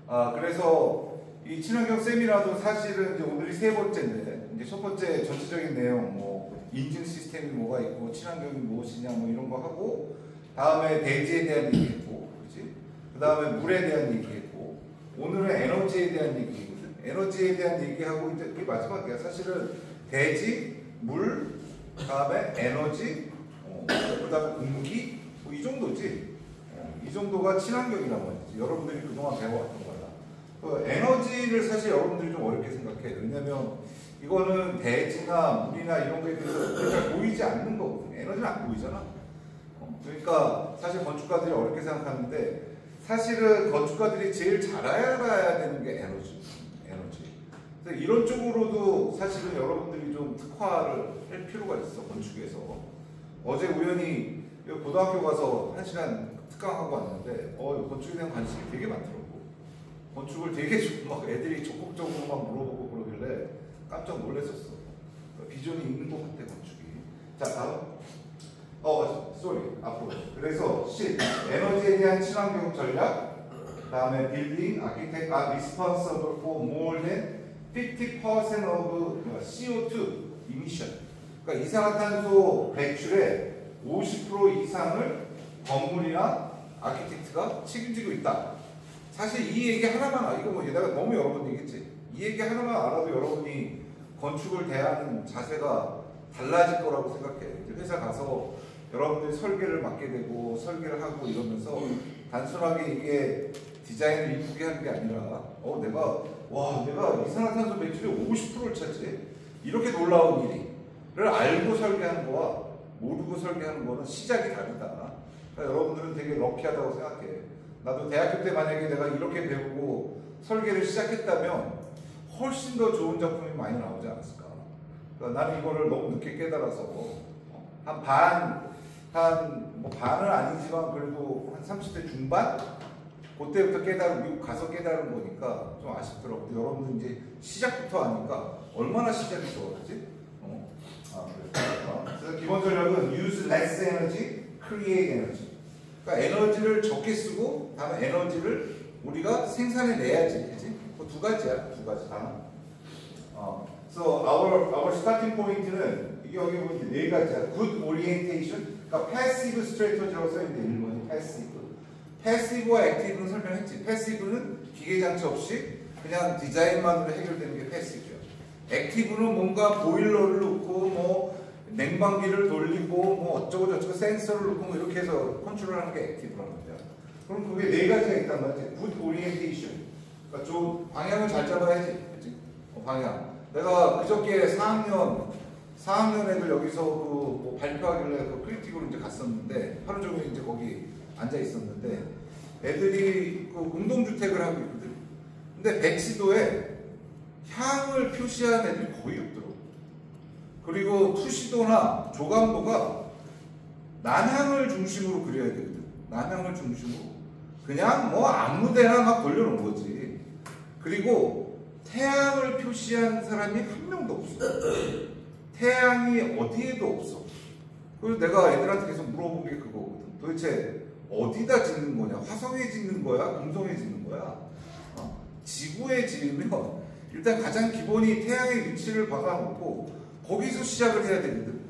그래서 이 친환경 세미나도 사실은 이제 오늘이 세 번째인데, 이제 첫 번째 전체적인 내용, 뭐 인증 시스템이 뭐가 있고 친환경이 무엇이냐 뭐 이런 거 하고, 다음에 대지에 대한 얘기했고, 그렇지? 그 다음에 물에 대한 얘기했고, 오늘은 에너지에 대한 얘기거든. 에너지에 대한 얘기하고 이제 그게 마지막이야. 사실은 대지, 물, 다음에 에너지, 그 다음에 공기, 뭐 이 정도지. 이 정도가 친환경이란 말이지. 여러분들이 그동안 배워왔던 거야. 그 에너지를 사실 여러분들이 좀 어렵게 생각해. 왜냐면 이거는 대지나 물이나 이런 거에 대해서 잘 보이지 않는 거거든. 에너지는 안 보이잖아. 그러니까 사실 건축가들이 어렵게 생각하는데, 사실은 건축가들이 제일 잘 알아야 되는 게 에너지. 그래서 이런 쪽으로도 사실은 여러분들이 좀 특화를 할 필요가 있어, 건축에서. 어제 우연히 고등학교 가서 1시간 특강하고 왔는데, 건축에 대한 관심이 되게 많더라고. 건축을 되게 막 애들이 적극적으로 막 물어보고 그러길래 깜짝 놀랐었어. 비전이 있는 것 같아, 건축이. 자, 다음. 앞으로. 그래서 10. 에너지에 대한 친환경 전략. 다음에 building, architect are responsible for more than 50% of CO2 emission. 그러니까 이산화탄소 배출의 50% 이상을 건물이나 아키텍트가 책임지고 있다. 사실 이 얘기 하나만, 이거 뭐 내가 너무 여러 번 얘기했지. 이 얘기 하나만 알아도 여러분이 건축을 대하는 자세가 달라질 거라고 생각해. 회사 가서 여러분들이 설계를 맡게 되고 설계를 하고 이러면서 단순하게 이게 디자인을 이쁘게 하는 게 아니라 내가 이산화탄소 배출의 50%를 차지해. 이렇게 놀라운 일을 알고 설계하는 거와 모르고 설계하는 거는 시작이 다르다. 그러니까 여러분들은 되게 럭키하다고 생각해. 나도 대학교 때 만약에 내가 이렇게 배우고 설계를 시작했다면 훨씬 더 좋은 작품이 많이 나오지 않았을까. 그러니까 나는 이거를 너무 늦게 깨달아서 반은 아니지만 그래도 한 30대 중반? 그때부터 미국 가서 깨달은 거니까 좀 아쉽더라고. 여러분들 이제 시작부터 하니까 얼마나 시작이 좋았지? 그래서 기본 전략은 use less energy, create energy. 그러니까 에너지를 적게 쓰고, 다음에 에너지를 우리가 생산해 내야지, 그지? 그 두 가지야, 두 가지 다. So our starting point는 이게 여기 보면 네 가지야. Good orientation. 그러니까 passive strategy라고 써있는데 일본이 passive. 패시브와 액티브는 설명했지. 패시브는 기계 장치 없이 그냥 디자인만으로 해결되는 게 패시브야. 액티브는 뭔가 보일러를 넣고 뭐 냉방기를 돌리고 뭐 어쩌고 저쩌고 센서를 넣고 뭐 이렇게 해서 컨트롤하는 게 액티브라는 거야. 그럼 그게 네 가지가 있단 말이지. 굿 오리엔테이션. 그러니까 좀 방향을 잘 잡아야지. 그치? 방향. 내가 그저께 4학년 애들 여기서 뭐 발표하길래 그 크리틱으로 이제 갔었는데 하루 종일 이제 거기 앉아 있었는데 애들이 그 공동주택을 하고 있거든. 근데 백시도에 향을 표시한 애들이 거의 없더라고. 그리고 투시도나 조감도가 남향을 중심으로 그려야 되거든. 남향을 중심으로. 그냥 뭐 아무데나 막 돌려놓은 거지. 그리고 태양을 표시한 사람이 한 명도 없어. 태양이 어디에도 없어. 그래서 내가 애들한테 계속 물어본 게 그거거든. 도대체 어디다 짓는 거냐? 화성에 짓는 거야? 금성에 짓는 거야? 지구에 지으면 일단 가장 기본이 태양의 위치를 박아놓고 거기서 시작을 해야 되거든.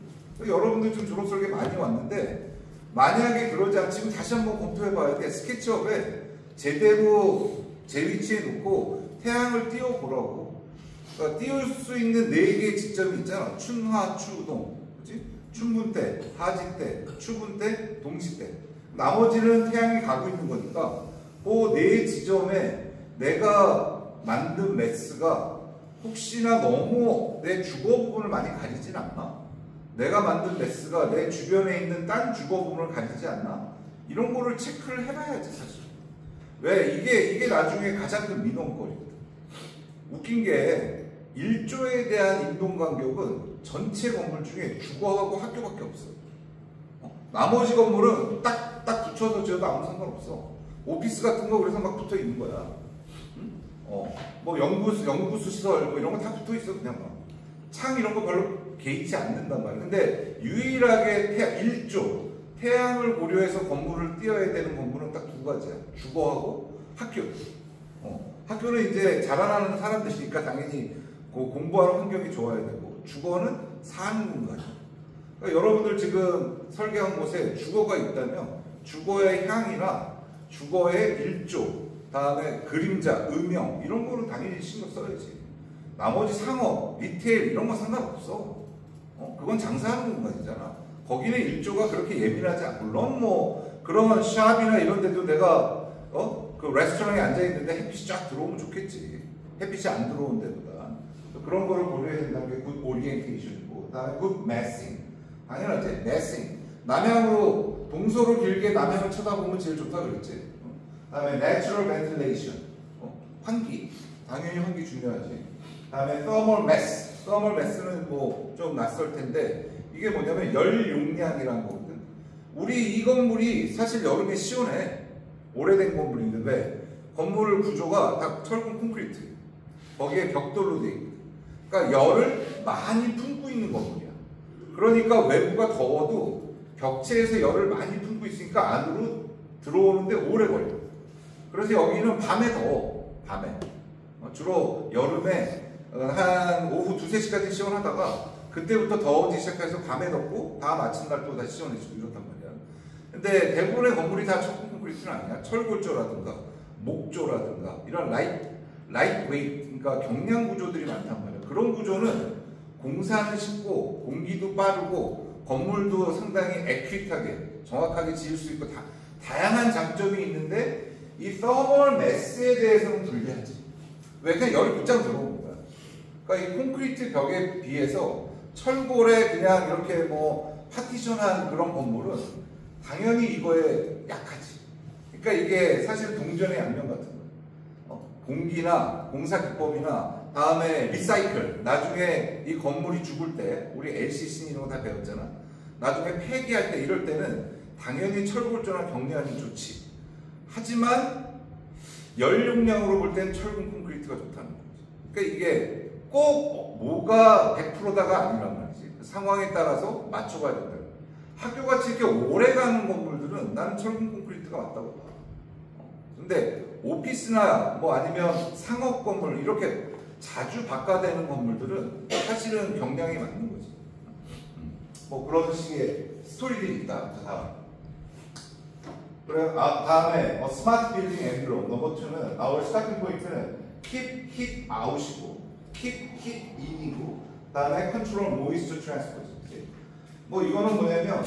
여러분들 좀 졸업설계 많이 왔는데 만약에 그러지 않 지금 다시 한번 검토해 봐야 돼. 스케치업에 제대로 제 위치에 놓고 태양을 띄워보라고. 그러니까 띄울 수 있는 4개의 지점이 있잖아. 춘하, 추동. 그치? 춘분 때, 하지 때, 추분 때, 동시 때. 나머지는 태양이 가고 있는 거니까 그 4 지점에 내가 만든 매스가 혹시나 너무 내 주거 부분을 많이 가리진 않나? 내가 만든 매스가 내 주변에 있는 딴 주거 부분을 가리지 않나? 이런 거를 체크를 해봐야지 사실. 왜? 이게 나중에 가장 큰 민원거리거든. 웃긴 게 1조에 대한 인동간격은 전체 건물 중에 주거하고 학교밖에 없어. 나머지 건물은 딱 붙여서 지어도 아무 상관없어. 오피스 같은 거 그래서 막 붙어 있는 거야. 응? 뭐 연구소 시설 뭐 이런 거 다 붙어 있어. 그냥 막. 창 이런 거 별로 개의치 않는단 말이야. 근데 유일하게 1조 태양을 고려해서 건물을 띄어야 되는 건물은 딱 2가지야. 주거하고 학교. 학교는 이제 자라나는 사람들이니까 당연히 공부하는 환경이 좋아야 되고, 주거는 사는 공간이에요. 그러니까 여러분들 지금 설계한 곳에 주거가 있다면 주거의 향이나 주거의 일조, 다음에 그림자, 음영 이런 거는 당연히 신경 써야지. 나머지 상업, 리테일 이런 건 상관없어. 그건 장사하는 공간이잖아. 거기는 일조가 그렇게 예민하지 않고, 물론 뭐 그런 샵이나 이런 데도 내가 그 레스토랑에 앉아있는데 햇빛이 쫙 들어오면 좋겠지. 햇빛이 안 들어온 데보다. 그런 거를 고려해야 된다는 게 굿 오리엔테이션이고, 그 다음에 굿 매싱. 당연하지. 매싱. 남향으로, 동서로 길게 남향을 쳐다보면 제일 좋다 그랬지. 그 다음에 natural ventilation. 환기. 당연히 환기 중요하지. 그 다음에 thermal mass. thermal mass는 뭐 좀 낯설 텐데, 이게 뭐냐면 열 용량이라는 거거든. 우리 이 건물이 사실 여름에 시원해. 오래된 건물인데, 왜? 건물 구조가 다 철근 콘크리트. 거기에 벽돌로 돼 있거든. 그러니까 열을 많이 품고 있는 건물이야. 그러니까 외부가 더워도 벽체에서 열을 많이 품고 있으니까 안으로 들어오는데 오래 걸려. 그래서 여기는 밤에 더워. 밤에. 주로 여름에 한 오후 2, 3시까지 시원하다가 그때부터 더워지기 시작해서 밤에 덥고 다음 아침날 또 다시 시원해지고 이렇단 말이야. 근데 대부분의 건물이 다 철근 콘크리트는 아니야. 철골조라든가 목조라든가 이런 라이트 웨이트, 그러니까 경량 구조들이 많단 말이야. 그런 구조는 공사는 쉽고 공기도 빠르고 건물도 상당히 액큐트하게 정확하게 지을 수 있고 다양한 장점이 있는데, 이 서멀 매스에 대해서는 불리하지. 왜? 그냥 열이 곧장 들어오는 거야. 그러니까 이 콘크리트 벽에 비해서 철골에 그냥 이렇게 뭐 파티션한 그런 건물은 당연히 이거에 약하지. 그러니까 이게 사실 동전의 양면 같은 거예요. 공기나 공사 기법이나 다음에 리사이클, 나중에 이 건물이 죽을 때, 우리 LCC 이런 거 다 배웠잖아. 나중에 폐기할 때 이럴 때는 당연히 철골조나 경량이 좋지. 하지만 열 용량으로 볼 때는 철근 콘크리트가 좋다는 거지. 그러니까 이게 꼭 뭐가 100%다가 아니란 말이지. 상황에 따라서 맞춰가야 된다. 학교같이 이렇게 오래 가는 건물들은 나는 철근 콘크리트가 맞다고 봐. 근데 오피스나 뭐 아니면 상업 건물 이렇게 자주 바꿔대는 건물들은 사실은 경량이 맞는 거지. 뭐 그런 식의 스토리들이 있다. 다음. 그래, 다음에 스마트 빌딩 엠블럼 넘버 2는 our 스타팅 포인트는 keep heat out이고 keep heat in이고, 다음에 control moisture transport. 뭐 이거는 뭐냐면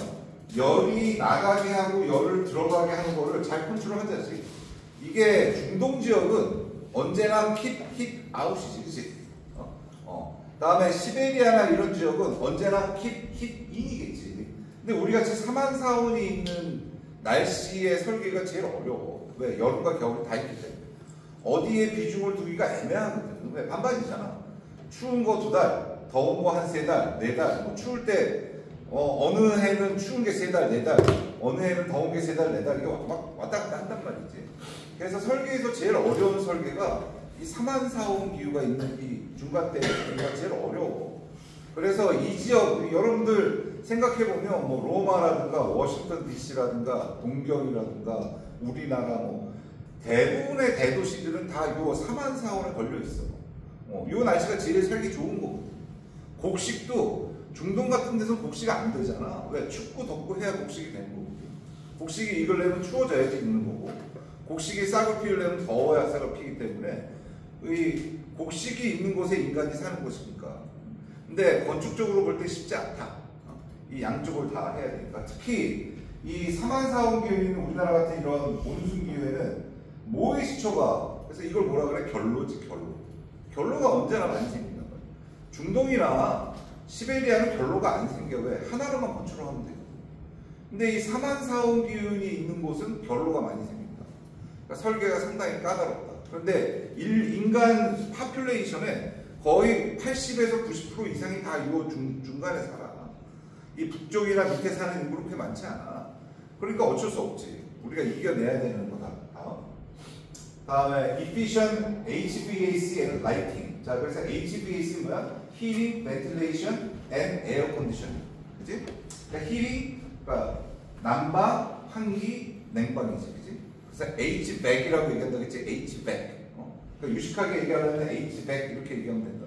열이 나가게 하고 열을 들어가게 하는 거를 잘 컨트롤하자지. 이게 중동 지역은 언제나 keep heat out이지, 그치? 다음에 시베리아나 이런 지역은 언제나 keep heat in이겠지. 근데 우리 같이 사만사온이 있는 날씨의 설계가 제일 어려워. 왜? 여름과 겨울이 다 있기 때문에. 어디에 비중을 두기가 애매하거든. 왜? 반반이잖아. 추운 거 2달, 더운 거 한 3달, 4달. 뭐 추울 때 어느 해는 추운 게 3달, 4달, 어느 해는 더운 게 3달, 4달, 이게 막 왔다 갔다 한단 말이지. 그래서 설계에서 제일 어려운 설계가 이 사만사온 기후가 있는 이 중간대가 제일 어려워. 그래서 이 지역, 여러분들 생각해보면 뭐 로마라든가 워싱턴 DC라든가 동경이라든가 우리나라 뭐 대부분의 대도시들은 다 요 사만사온에 걸려있어. 요 날씨가 제일 살기 좋은 거고, 곡식도 중동 같은 데서는 곡식이 안 되잖아. 왜? 춥고 덥고 해야 곡식이 되는 거고, 곡식이 익으려면 추워져야지 익는 거고, 곡식이 싹을 피우려면 더워야 싹을 피기 때문에 이 곡식이 있는 곳에 인간이 사는 곳이니까. 근데 건축적으로 볼 때 쉽지 않다. 이 양쪽을 다 해야 되니까. 특히 이 사만사온 기후에 있는 우리나라 같은 이런 몬순 기후에는 뭐의 시초가, 그래서 이걸 뭐라 그래? 결로지, 결로. 결로가 언제나 많이 생긴단 말이야. 중동이나 시베리아는 결로가 안 생겨. 왜? 하나로만 컨트롤하면 돼. 근데 이 사만사온 기운이 있는 곳은 결로가 많이 생긴다. 그러니까 설계가 상당히 까다롭다. 그런데 인간 파퓰레이션의 거의 80에서 90% 이상이 다 이 중간에 살아. 이 북쪽이나 밑에 사는 인구 그렇게 많지 않아. 그러니까 어쩔 수 없지. 우리가 이겨내야 되는 거다. 다음에 efficient HVAC and lighting. 자, 그래서 HVAC는 뭐야? Heating, Ventilation, and Air Conditioning. 그치? 그러니까 heating, 그러니까 난방, 환기, 냉방이지. 그치? 그래서 HVAC이라고 얘기한다 그랬지? HVAC. 그러니까 유식하게 얘기하면 H100 이렇게 얘기하면 된다.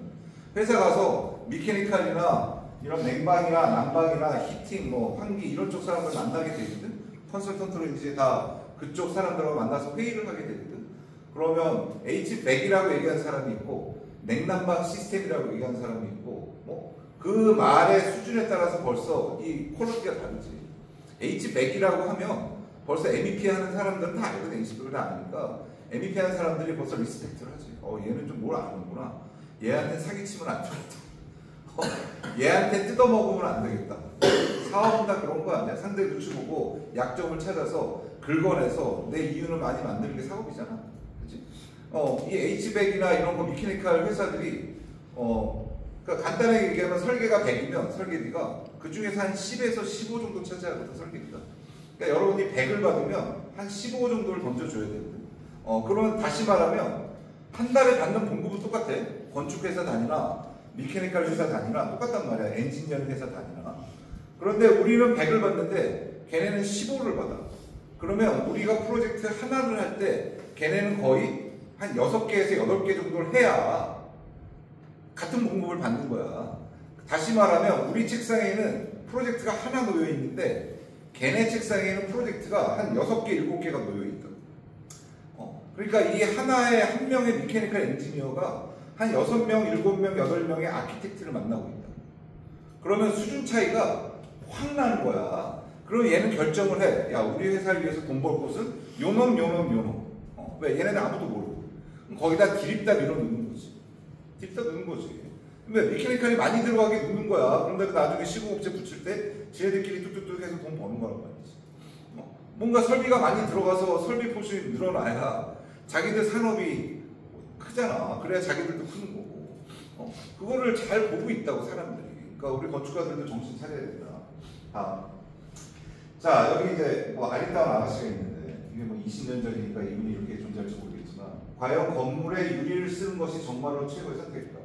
회사 가서 미케니컬이나 이런 냉방이나 난방이나 히팅, 뭐 환기 이런 쪽 사람들 만나게 되거든. 컨설턴트로 이제 다 그쪽 사람들하고 만나서 회의를 하게 되거든. 그러면 H100이라고 얘기하는 사람이 있고 냉난방 시스템이라고 얘기하는 사람이 있고 뭐 그 말의 수준에 따라서 벌써 이 퀄리티가 다르지. H100이라고 하면 벌써 MEP 하는 사람들은 다 알거든. H100을 다 아니까 MEP 하는 사람들이 벌써 리스펙트를 하지. 얘는 좀 뭘 아는구나. 얘한테 사기치면 안 되겠다. 얘한테 뜯어먹으면 안 되겠다. 사업은 다 그런 거 아니야. 상대 눈치 보고 약점을 찾아서 긁어내서 내 이윤을 많이 만드는 게 사업이잖아. 그치? 이 H백이나 이런 거 미케니컬 회사들이 그러니까 간단하게 얘기하면 설계가 100이면 설계비가 그 중에서 한 10에서 15 정도 차지하거든. 설계비가. 그러니까 여러분이 100을 받으면 한 15 정도를 던져줘야 되거든. 그러면 다시 말하면 한 달에 받는 봉급은 똑같아. 건축회사 다니나 미케니컬 회사 다니나 똑같단 말이야. 엔지니어링 회사 다니나. 그런데 우리는 100을 받는데 걔네는 15를 받아. 그러면 우리가 프로젝트 하나를 할 때 걔네는 거의 한 6개에서 8개 정도를 해야 같은 봉급을 받는 거야. 다시 말하면 우리 책상에는 프로젝트가 하나 놓여 있는데 걔네 책상에는 프로젝트가 한 6개, 7개가 놓여 있다. 그러니까 이 하나의 한 명의 미케니컬 엔지니어가 한 6명, 7명, 8명의 아키텍트를 만나고 있다. 그러면 수준 차이가 확 나는 거야. 그럼 얘는 결정을 해. 야, 우리 회사를 위해서 돈 벌 곳은 요놈, 요놈, 요놈. 왜? 얘네는 아무도 모르고. 그럼 거기다 디립다 밀어 넣는 거지. 디립다 넣는 거지. 근데 미케니컬이 많이 들어가게 넣는 거야. 그런데 나중에 시공업체 붙일 때 지네들끼리 뚝뚝뚝 해서 돈 버는 거란 말이지. 뭔가 설비가 많이 들어가서 설비 포션이 늘어나야 자기들 산업이 크잖아. 그래야 자기들도 크는 거고. 그거를 잘 보고 있다고 사람들이. 그러니까 우리 건축가들도 정신 차려야 된다. 자, 여기 이제 뭐 아리따운 아가씨가 있는데 이게 뭐 20년 전이니까 이분이 이렇게 존재할지 모르겠지만 과연 건물에 유리를 쓰는 것이 정말로 최고의 선택일까?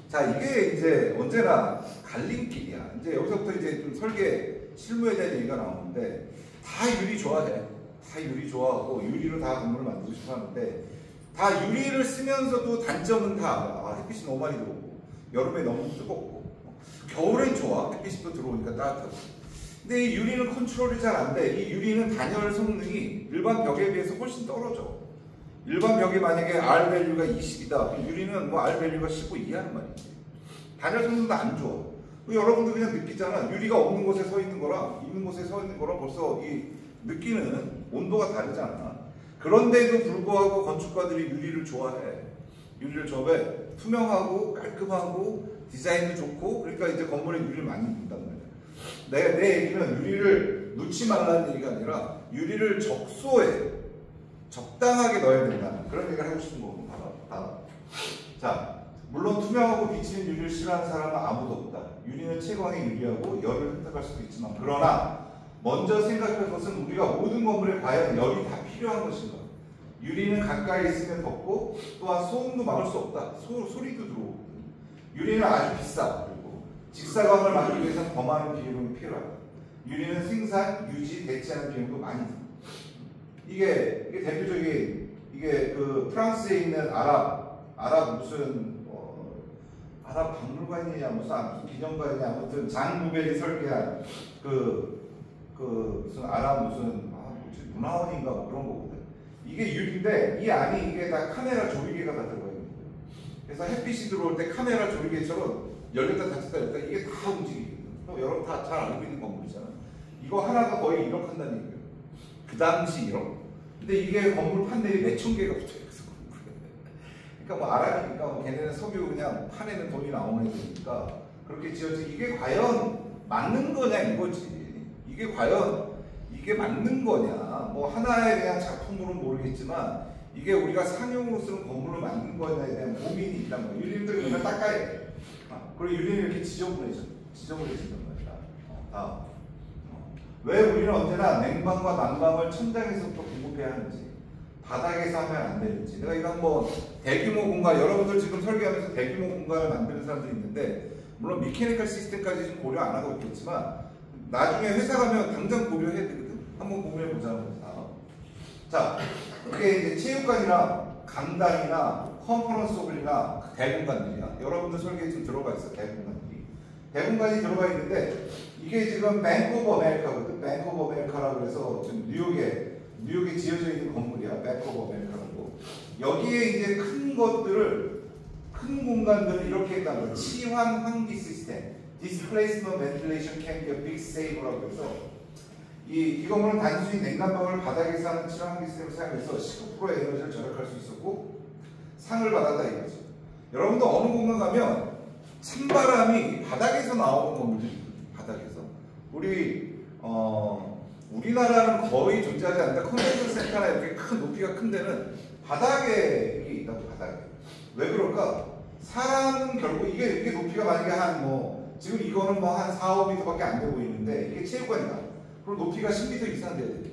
자, 이게 이제 언제나 갈림길이야. 이제 여기서부터 이제 좀 설계 실무에 대한 얘기가 나오는데 다 유리 좋아해. 다 유리 좋아하고 유리로 다 건물을 만들고 싶어 하는데 다 유리를 쓰면서도 단점은 다 알아. 햇빛이 너무 많이 들어오고 여름에 너무 뜨겁고 겨울엔 좋아. 햇빛이 또 들어오니까 따뜻하고. 근데 이 유리는 컨트롤이 잘 안 돼. 이 유리는 단열 성능이 일반 벽에 비해서 훨씬 떨어져. 일반 벽이 만약에 R 밸류가 20이다. 유리는 뭐 R 밸류가 15 이하는 말이지. 단열 성능도 안 좋아. 여러분도 그냥 느끼잖아. 유리가 없는 곳에 서 있는 거랑 있는 곳에 서 있는 거랑 벌써 이 느끼는 온도가 다르잖아. 그런데도 불구하고 건축가들이 유리를 좋아해. 유리를 좋아해. 투명하고 깔끔하고 디자인도 좋고 그러니까 이제 건물에 유리를 많이 넣는단 말이야. 내 얘기는 유리를 넣지 말라는 얘기가 아니라 유리를 적소해. 적당하게 넣어야 된다. 그런 얘기를 하고 싶은 거고. 자, 물론 투명하고 비치는 유리를 싫어하는 사람은 아무도 없다. 유리는 채광에 유리하고 열을 흡착할 수도 있지만 그러나 먼저 생각할 것은 우리가 모든 건물에 과연 열이 다 필요한 것인가. 유리는 가까이 있으면 덥고 또한 소음도 막을 수 없다. 소리도 들어오거든. 유리는 아주 비싸. 그리고 직사광을 막기 위해서는 더 많은 비용이 필요하다. 유리는 생산, 유지, 대체하는 비용도 많이 듭니다. 이게 대표적인 이게 그 프랑스에 있는 아랍 무슨 아랍 박물관이냐 무슨 기념관이냐 아무튼 장 루벨이 설계한 그 무슨 아랍 무슨 뭐지 문화원인가 뭐 그런 거거든. 이게 유리인데 이 안이 이게 다 카메라 조리개가 다 들어가 있는 거예요. 그래서 햇빛이 들어올 때 카메라 조리개처럼 열렸다 닫혔다 열렸다 이게 다 움직이거든. 여러분 다 잘 알고 있는 건물이잖아. 이거 하나가 거의 1억 한다는 얘기예요. 그 당시 1억. 근데 이게 건물 판넬이 몇천 개가 붙어 있어. 그러니까 뭐 아랍이니까 뭐 걔네는 석유 그냥 파내는 돈이 나오는 애들이니까 그렇게 지어지. 이게 과연 맞는 거냐 이거지. 이게 과연 이게 맞는 거냐. 뭐 하나의 그냥 작품으로는 모르겠지만 이게 우리가 상용으로 쓰는 건물을 만든 거냐에 대한 고민이 있단 말이야. 유리들을 그냥 닦아야 돼. 그리고 유리는 이렇게 지저분해진단 말이야. 왜 우리는 언제나 냉방과 난방을 천장에서부터 공급해야 하는지 바닥에서 하면 안 되는지. 내가 이거 한번 대규모 공간, 여러분들 지금 설계하면서 대규모 공간을 만드는 사람들이 있는데 물론 미케니컬 시스템까지 지금 고려 안 하고 있겠지만 나중에 회사 가면 당장 고려해야 되거든. 한번 고려해보자. 자, 그게 이제 체육관이랑 강당이나 컨퍼런스 홀이나 대공간들이야. 여러분들 설계에 좀 들어가 있어. 대공간이 들어가 있는데 이게 지금 뱅크 오브 아메리카거든. 뱅크 오브 아메리카라고 해서 지금 뉴욕에 지어져 있는 건물이야. 뱅크 오브 아메리카라고. 여기에 이제 큰 공간들을 이렇게 했다는 거야. 치환 환기 시스템. Displacement ventilation can be a big saver라고 해서 이 건물은 단순히 냉난방을 바닥에서 하는 치환 환기 시스템을 사용해서 19%의 에너지를 절약할 수 있었고 상을 받았다 이거죠. 여러분도 어느 공간 가면 찬바람이 바닥에서 나오는 건물들이 바닥에서 우리나라는 거의 존재하지 않는데 컨벤션 센터나 이렇게 큰 높이가 큰 데는 바닥에 이게 있다고. 바닥에 왜 그럴까? 사람은 결국 이게 높이가 만약에 지금 이거는 한 4, 5m밖에 안 돼 보이는데 이게 체육관이다. 그럼 높이가 10m 이상 돼야 돼.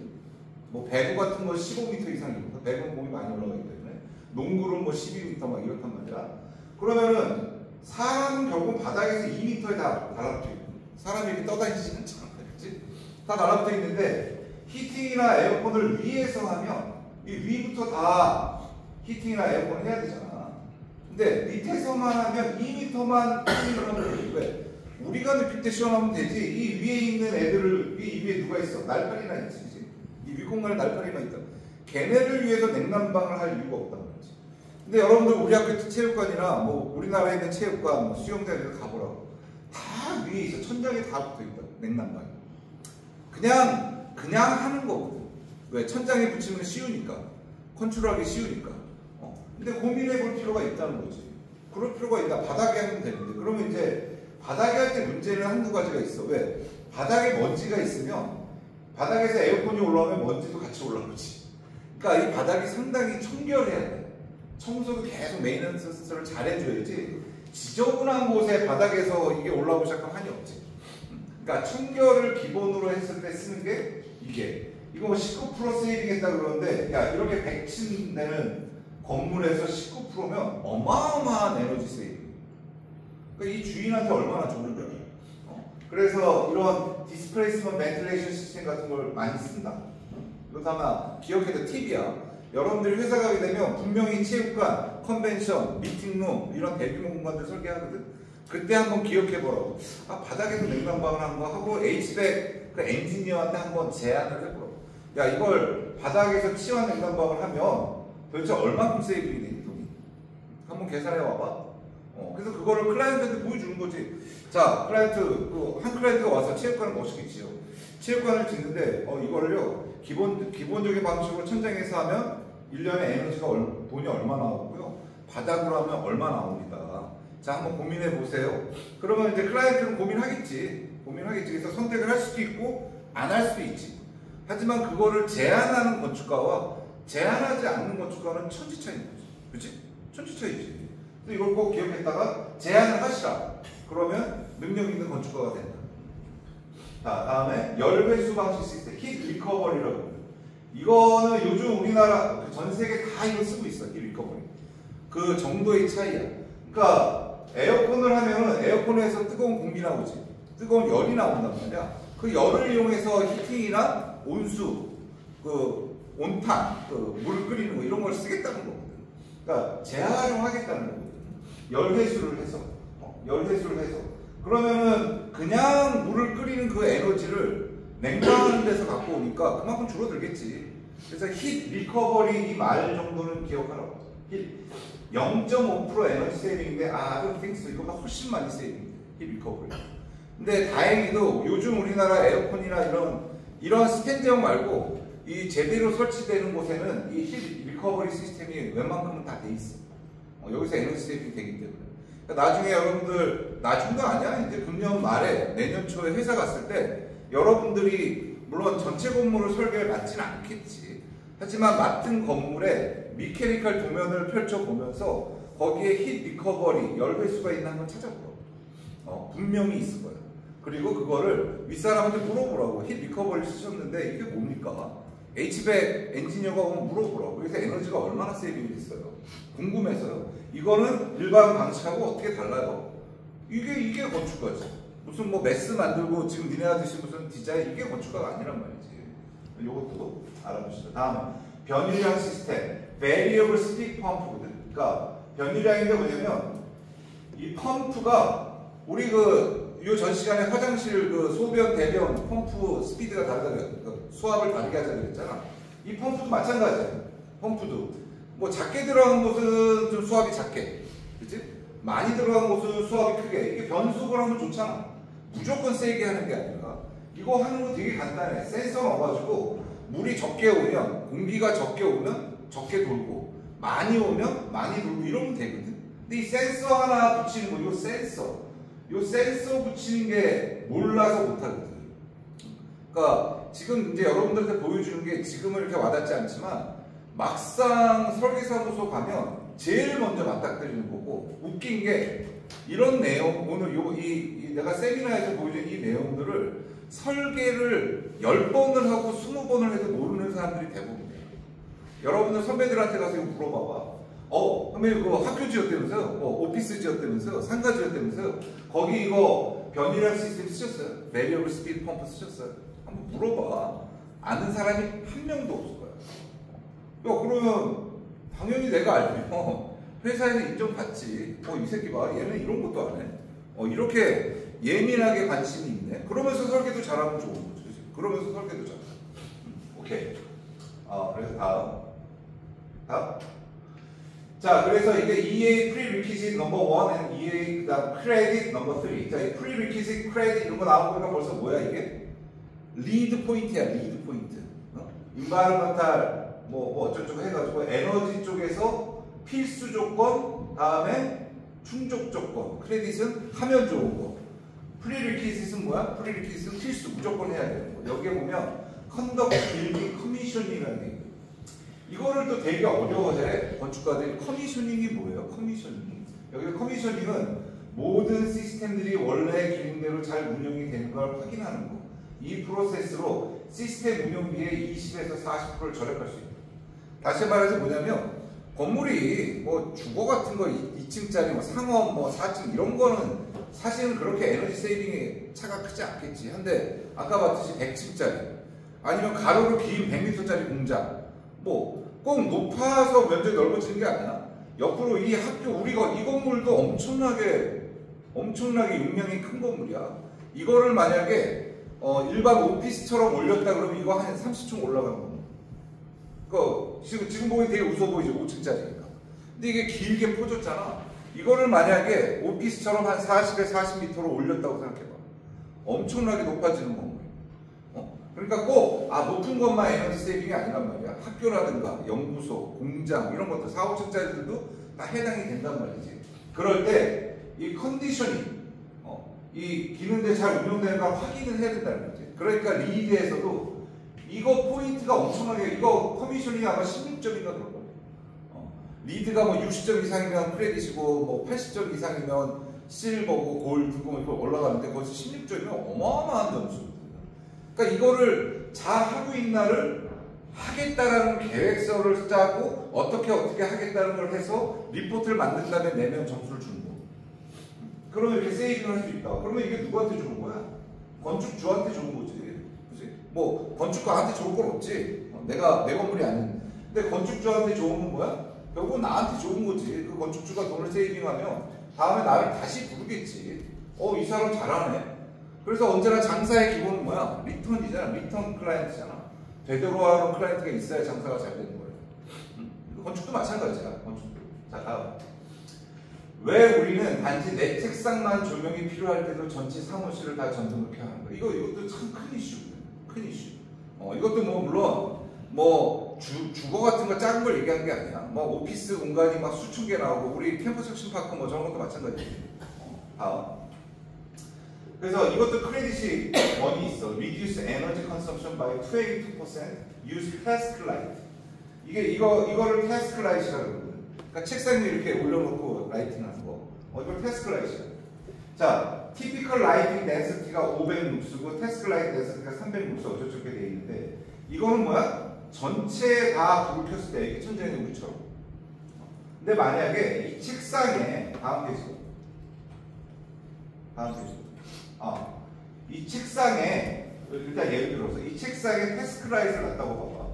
배구 같은 거 15m 이상이거든. 배구는 몸이 많이 올라가기 때문에 농구는 12m 막 이렇단 말이야. 그러면은 사람은 결국 바닥에서 2m에 다 달라붙어 있고 사람이 이렇게 떠다니지 않잖아. 그렇지? 다 달라붙어 있는데 히팅이나 에어컨을 위에서 하면 이 위부터 다 히팅이나 에어컨을 해야 되잖아. 근데 밑에서만 하면 2m만 히팅을 하면 돼. 왜? 우리가 느낄 때 시원하면 되지. 이 위에 있는 애들을 이 위에 누가 있어? 날파리나 있지. 이 윗공간에 날파리만 있다. 걔네를 위해서 냉난방을 할 이유가 없다는 거지. 근데 여러분들 우리 학교 체육관이나 우리나라에 있는 체육관, 수영장에 가보라고. 다 위에 있어. 천장에 다 붙어 있다. 냉난방이. 그냥 하는 거거든. 왜? 천장에 붙이면 쉬우니까. 컨트롤하기 쉬우니까. 근데 고민해 볼 필요가 있다는 거지. 그럴 필요가 있다. 바닥에 하면 되는데. 그러면 이제 바닥에 할 때 문제는 한두 가지가 있어. 왜? 바닥에 먼지가 있으면 바닥에서 에어컨이 올라오면 먼지도 같이 올라오지. 그러니까 이 바닥이 상당히 청결해야 돼. 청소도 계속 메인텐스를 잘 해줘야지. 지저분한 곳에 바닥에서 이게 올라오기 시작하면 한이 없지. 그러니까 청결을 기본으로 했을 때 쓰는 게 이거 19% 세이빙했다 그러는데 야 이렇게 100층 되는 건물에서 19%면 어마어마한 에너지 세이빙. 그러니까 이 주인한테 얼마나 좋은 거야. 그래서 이런 디스플레이스먼트 벤틸레이션 시스템 같은 걸 많이 쓴다. 이것도 아마 기억해도 팁이야. 여러분들이 회사 가게 되면 분명히 체육관, 컨벤션, 미팅룸 이런 대규모 공간들 설계하거든. 그때 한번 기억해보라고. 바닥에서 냉난방을 한 거 하고 HVAC 그 엔지니어한테 한번 제안을 해보라고. 야 이걸 바닥에서 치환 냉난방을 하면 도대체 얼마큼 세이빙이 되니 돈이? 한번 계산해 와봐. 그래서 그거를 클라이언트한테 보여주는 거지. 자, 한 클라이언트가 와서 체육관을 멋있게 지어. 체육관을 짓는데, 이거를요, 기본적인 방식으로 천장에서 하면 1년에 에너지가, 돈이 얼마 나오고요. 바닥으로 하면 얼마 나옵니다. 자, 한번 고민해 보세요. 그러면 이제 클라이언트는 고민하겠지. 그래서 선택을 할 수도 있고, 안 할 수도 있지. 하지만 그거를 제한하는 건축가와 제한하지 않는 건축가는 천지차이인 거지. 그치? 천지차이지. 이걸 꼭 기억했다가 제안을 하시라. 그러면 능력 있는 건축가가 된다. 자, 다음에 열배수 방식 시스템, 힛 리커버리라고 합니다. 이거는 요즘 우리나라 전 세계 다 이거 쓰고 있어. 힛 리커버리. 그 정도의 차이야. 그러니까 에어컨을 하면은 에어컨에서 뜨거운 공기 나오지. 뜨거운 열이 나온단 말이야. 그 열을 이용해서 히팅이나 온수, 온탕, 물 끓이는 거 이런 걸 쓰겠다는 거거든. 그러니까 재활용하겠다는 거거든. 열회수를 해서. 그러면은 그냥 물을 끓이는 그 에너지를 냉방하는 데서 갖고 오니까 그만큼 줄어들겠지. 그래서 힛 리커버리 이 말 정도는 기억하라고. 0.5% 에너지 세이빙인데 I don't think so. 이거보다 훨씬 많이 세이빙. 힛 리커버리. 근데 다행히도 요즘 우리나라 에어컨이나 이런 스탠드형 말고 이 제대로 설치되는 곳에는 이 힛 리커버리 시스템이 웬만큼은 다 돼 있어. 여기서 에너지 세이빙 되기 때문에. 그러니까 나중에 여러분들, 나중도 아니야. 이제 금년 말에 내년 초에 회사 갔을 때 여러분들이 물론 전체 건물을 설계를 맡지는 않겠지. 하지만 맡은 건물에 미케니컬 도면을 펼쳐보면서 거기에 힛 리커버리, 열배수가 있나 한번 찾아보라고. 분명히 있을 거야. 그리고 그거를 윗사람한테 물어보라고. 힛 리커버리 쓰셨는데 이게 뭡니까? HVAC 엔지니어가 오면 물어보라고. 그래서 에너지가 얼마나 세이빙이 됐어요? 궁금해서요. 이거는 일반 방식하고 어떻게 달라요? 이게 건축가지. 무슨 메스 만들고 지금 니네 하듯이 무슨 디자인, 이게 건축가가 아니란 말이지. 이것도 알아보시죠. 다음 변일량 시스템. variable speed 펌프거든. 그러니까 변율량인 게 뭐냐면 이 펌프가 우리 요 전 시간에 화장실 소변 대변 펌프 스피드가 다르다고 그러니까 수압을 다르게 하자고 그랬잖아. 이 펌프도 마찬가지야. 펌프도 뭐 작게 들어간 곳은 좀 수압이 작게, 그치? 많이 들어간 곳은 수압이 크게. 이게 변속을 하면 좋잖아. 무조건 세게 하는 게 아니라 이거 하는 거 되게 간단해. 센서 넣어가지고 물이 적게 오면, 공기가 적게 오면 적게 돌고, 많이 오면 많이 돌고 이러면 되거든. 근데 이 센서 하나 붙이는 거, 요 센서 붙이는 게 몰라서 못하거든. 그러니까 지금 이제 여러분들한테 보여주는 게 지금은 이렇게 와닿지 않지만 막상 설계사무소 가면 제일 먼저 맞닥뜨리는 거고, 웃긴 게 이런 내용, 오늘 내가 세미나에서 보여준 이 내용들을 설계를 10번을 하고 20번을 해도 모르는 사람들이 대부분이에요. 여러분들 선배들한테 가서 이거 물어봐봐. 선배님 그거 학교 지었다면서요? 오피스 지었다면서요? 상가 지었다면서요? 거기 이거 변율량 시스템 쓰셨어요? Variable Speed Pump 쓰셨어요? 한번 물어봐. 아는 사람이 한 명도 없을 거야. 그러면 당연히 내가 알면 회사에서 인정받지. 이 새끼 봐. 얘는 이런 것도 안 해. 이렇게 예민하게 관심이 있네. 그러면서 설계도 잘하면 좋은 거죠. 그치? 그러면서 설계도 잘해. 오케이. 그래서 다음. 자, 그래서 이게 EA Prerequisite No. 1 EA 그다음 Credit No. 3. 자, 이 Prerequisite Credit 이런 거 나온 거니까 벌써 뭐야 이게? 리드 포인트야, 리드 포인트. Environmental 뭐 어쩌고 해가지고 에너지 쪽에서 필수 조건, 다음에 충족 조건. 크레딧은 하면 좋은 거. Prerequisite은 뭐야? Prerequisite은 필수, 무조건 해야 되는 거. 여기에 보면 Conduct Building Commissioning이라는 게 있거든. 이거를 또 되게 어려워해. 건축가들이. 커미셔닝이 뭐예요? 커미셔닝. 여기 커미셔닝은 모든 시스템들이 원래 기능대로 잘 운영이 되는 걸 확인하는 거. 이 프로세스로 시스템 운영비의 20에서 40%를 절약할 수 있다. 다시 말해서 뭐냐면 건물이 뭐 주거 같은 거 2층짜리 상업 4층 이런 거는 사실은 그렇게 에너지 세이빙의 차가 크지 않겠지. 한데 아까 봤듯이 100층짜리 아니면 가로로 긴 100m짜리 공장 꼭 높아서 면적이 넓어지는 게 아니야. 옆으로 이 학교 우리가 이 건물도 엄청나게 용량이 큰 건물이야. 이거를 만약에 일반 오피스처럼 올렸다 그러면 이거 한 30층 올라가는 거야. 지금 보기 되게 웃어 보이죠. 5층짜리니까. 근데 이게 길게 퍼졌잖아. 이거를 만약에 오피스처럼 한 40에 40m로 올렸다고 생각해봐. 엄청나게 높아지는 건물. 그러니까 꼭 높은 것만 에너지 세이빙이 아니란 말이야. 학교라든가 연구소, 공장 이런 것들 4, 5층짜리들도 다 해당이 된단 말이지. 그럴 때 이 컨디셔닝, 이 기능들이 잘 운영되는 걸 확인을 해야 된다는 거지. 그러니까 리드에서도 이거 포인트가 엄청나게, 이거 커미셔닝이 아마 16점인가 그럴 거야. 리드가 60점 이상이면 크레딧이고 80점 이상이면 실버고 골드고 이렇게 올라가는데 거기서 16점이면 어마어마한 점수. 그러니까 이거를 잘 하고 있나를 하겠다라는 계획서를 짜고 어떻게 하겠다는 걸 해서 리포트를 만든 다음에 내면 점수를 주는 거. 그러면 이렇게 세이빙을 할 수 있다. 그러면 이게 누구한테 좋은 거야? 건축주한테 좋은 거지. 그치? 건축가한테 좋은 건 없지. 내 건물이 아닌. 근데 건축주한테 좋은 건 뭐야? 결국은 나한테 좋은 거지. 그 건축주가 돈을 세이빙하면 다음에 나를 다시 부르겠지. 이 사람 잘하네. 그래서 언제나 장사의 기본은 뭐야? 리턴이잖아. 리턴 클라이언트잖아. 되도록 하는 클라이언트가 있어야 장사가 잘 되는 거예요. 건축도 마찬가지야. 건축도. 자, 다음. 왜 우리는 단지 내 책상만 조명이 필요할 때도 전체 사무실을 다 전등을 켜야 하는 거야? 이것도 참 큰 이슈. 큰 이슈. 이것도 물론 주거 같은 거 작은 걸 얘기하는 게 아니야. 오피스 공간이 수천 개 나오고 우리 캠퍼스 혁신파크 저런 것도 마찬가지야. 다음. 그래서 이것도 크레딧이 원이 있어. Reduce energy consumption by 22% use task light. 이거를 task light이라고 그러거든. 그러니까 책상 위에 이렇게 올려놓고 라이팅하는 거. 이걸 task light이야. 자, typical lighting density가 500룩스고 task light density가 300룩스 어쩌저쩌게 돼 있는데 이거는 뭐야? 전체 다 불을 켰을 때 이게 천장의 우리처럼. 근데 만약에 이 책상에 다음 페이지. 이 책상에 일단 예를 들어서 이 책상에 태스크 라이트를 놨다고 봐봐.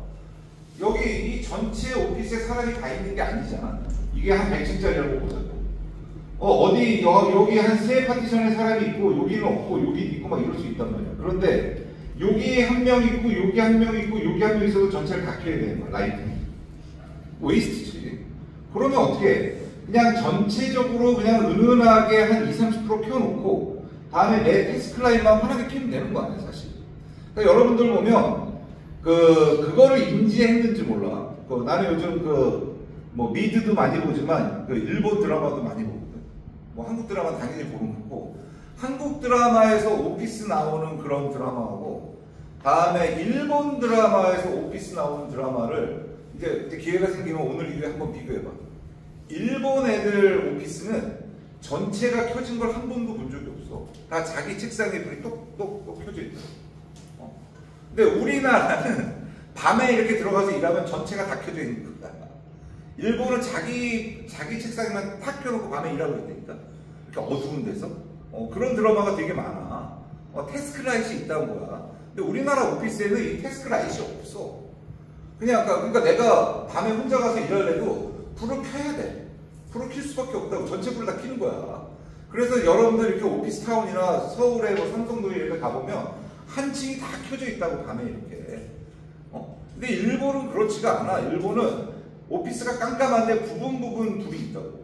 여기 이 전체 오피스에 사람이 다 있는 게 아니잖아. 이게 한 100층짜리라고 보자고. 어디 여기 한 3파티션에 사람이 있고 여기는 없고 여기 있고 막 이럴 수 있단 말이야. 그런데 여기 한 명 있고 여기 한 명 있고 여기 한 명 있어도 전체를 다 켜야 되는 거야. 라이트 웨이스트지. 그러면 어떻게 해? 그냥 전체적으로 그냥 은은하게 한 20-30% 켜놓고 다음에 내 테스트 라인만 편하게 켜면 되는 거 아니야 사실. 그러니까 여러분들 보면 그거를 인지했는지 몰라. 나는 요즘 뭐 미드도 많이 보지만 일본 드라마도 많이 보거든. 뭐 한국 드라마 당연히 보는 거고, 한국 드라마에서 오피스 나오는 그런 드라마하고 다음에 일본 드라마에서 오피스 나오는 드라마를 이제 기회가 생기면 오늘 이후에 한번 비교해봐. 일본 애들 오피스는 전체가 켜진 걸 한 번도 본 적이 없어. 다 자기 책상에 불이 똑똑똑 켜져 있어. 근데 우리나라는 밤에 이렇게 들어가서 일하면 전체가 다 켜져 있는 거야. 일본은 자기 책상에만 탁 켜놓고 밤에 일하고 있다니까. 그러니까 어두운 데서. 그런 드라마가 되게 많아. 테스크 라이트이 있다는 거야. 근데 우리나라 오피스에는 이 테스크 라이트이 없어. 그러니까 내가 밤에 혼자 가서 일하려도 불을 켜야 돼. 불을 켤 수밖에 없다고. 전체 불을 다 켜는 거야. 그래서 여러분들 이렇게 오피스 타운이나 서울에 뭐 삼성동에 이렇게 가보면 한 층이 다 켜져 있다고 밤에 이렇게. 근데 일본은 그렇지가 않아. 일본은 오피스가 깜깜한데 부분 불이 있다고.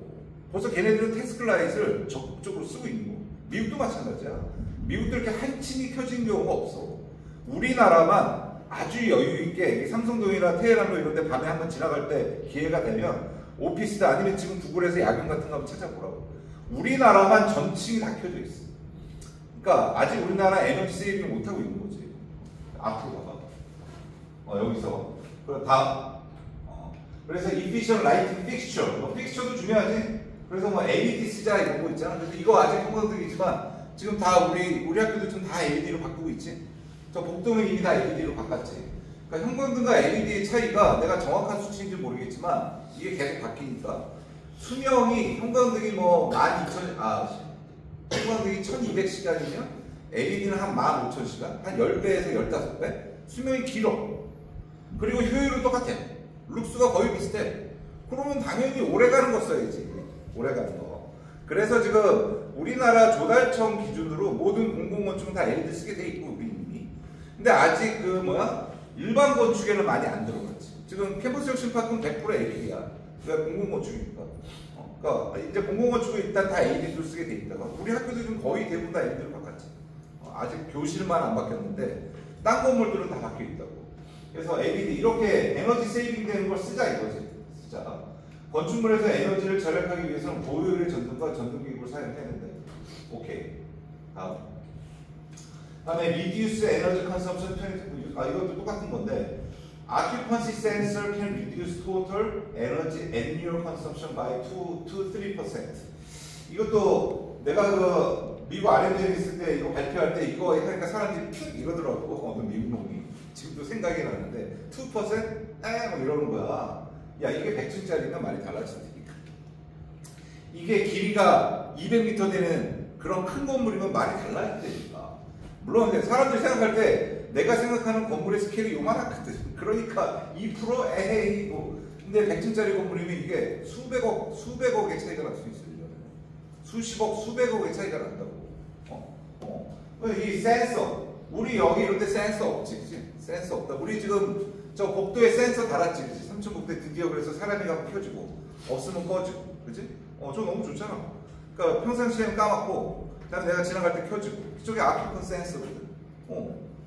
벌써 걔네들은 테스크 라이트를 적극적으로 쓰고 있는 거. 미국도 마찬가지야. 미국도 이렇게 한 층이 켜진 경우가 없어. 우리나라만 아주 여유있게 삼성동이나 테헤란로 이런 데 밤에 한번 지나갈 때 기회가 되면 오피스다 아니면 지금 구글에서 야경 같은 거 한번 찾아보라고. 우리나라만 전층이 다 켜져 있어. 그러니까 아직 우리나라 에너지 세이빙 못하고 있는 거지. 앞으로 봐봐. 여기서. 그리고 다음. 그래서 efficient lighting fixture. 픽스처도 중요하지. 그래서 뭐 LED 쓰자 이런 거 있잖아. 그래서 이거 아직 형광등이지만 지금 다 우리 학교도 좀 다 LED로 바꾸고 있지. 저 복도는 이미 다 LED로 바꿨지. 그러니까 형광등과 LED의 차이가 내가 정확한 수치인지 모르겠지만 이게 계속 바뀌니까 수명이 형광등이 뭐 12,000 형광등이 1200시간이면 LED는 한 15,000시간, 한 10배에서 15배 수명이 길어. 그리고 효율은 똑같아. 룩스가 거의 비슷해. 그러면 당연히 오래가는 거 써야지. 오래가는 거. 그래서 지금 우리나라 조달청 기준으로 모든 공공건축은 다 LED 쓰게 돼 있고 우리 이미. 근데 아직 일반 건축에는 많이 안 들어갔지. 지금 캠퍼스 혁신파크는 100% LED야. 그러니까 공공건축이니까. 그러니까 이제 공공건축은 일단 다 LED를 쓰게 돼 있다가 우리 학교도 지금 거의 대부분 다 LED로 바꿨지. 아직 교실만 안 바뀌었는데 딴 건물들은 다 바뀌어 있다고. 그래서 LED 이렇게 에너지 세이빙 되는 걸 쓰자 이거지. 쓰자. 건축물에서 에너지를 절약하기 위해서는 고효율의 전등과 전등기구를 사용해야 된다. 오케이. 다음에 reduce energy consumption 20%. 이것도 똑같은 건데 occupancy sensor can reduce total energy annual consumption by 2-3%. 이것도 내가 미국 R&D에 있을 때 이거 발표할 때 이거 하니까 사람들이 픽 이러더라고. 어떤 미국 놈이. 지금도 생각이 나는데 2%? 뭐 이러는 거야. 야 이게 100층짜리면 말이 달라질 테니까. 이게 길이가 200m 되는 그런 큰 건물이면 말이 달라질 테니까. 물론 사람들이 생각할 때 내가 생각하는 건물의 스케일이 요만하거든. 그러니까 2% 에헤이 뭐. 근데 100층짜리 건물이면 이게 수백억의 차이가 날 수 있어요. 수십억, 수백억의 차이가 난다고. 이 센서. 우리 여기 이런 데 센서 없지, 그치? 센서 없다. 우리 지금 저 복도에 센서 달았지, 그치? 삼층 복도에 드디어 그래서 사람이 가면 켜지고, 없으면 꺼지고, 그치? 저 너무 좋잖아. 그러니까 평상시에는 까맣고, 그다음에 내가 지나갈 때 켜지고, 그쪽에 아키콘 센서거든.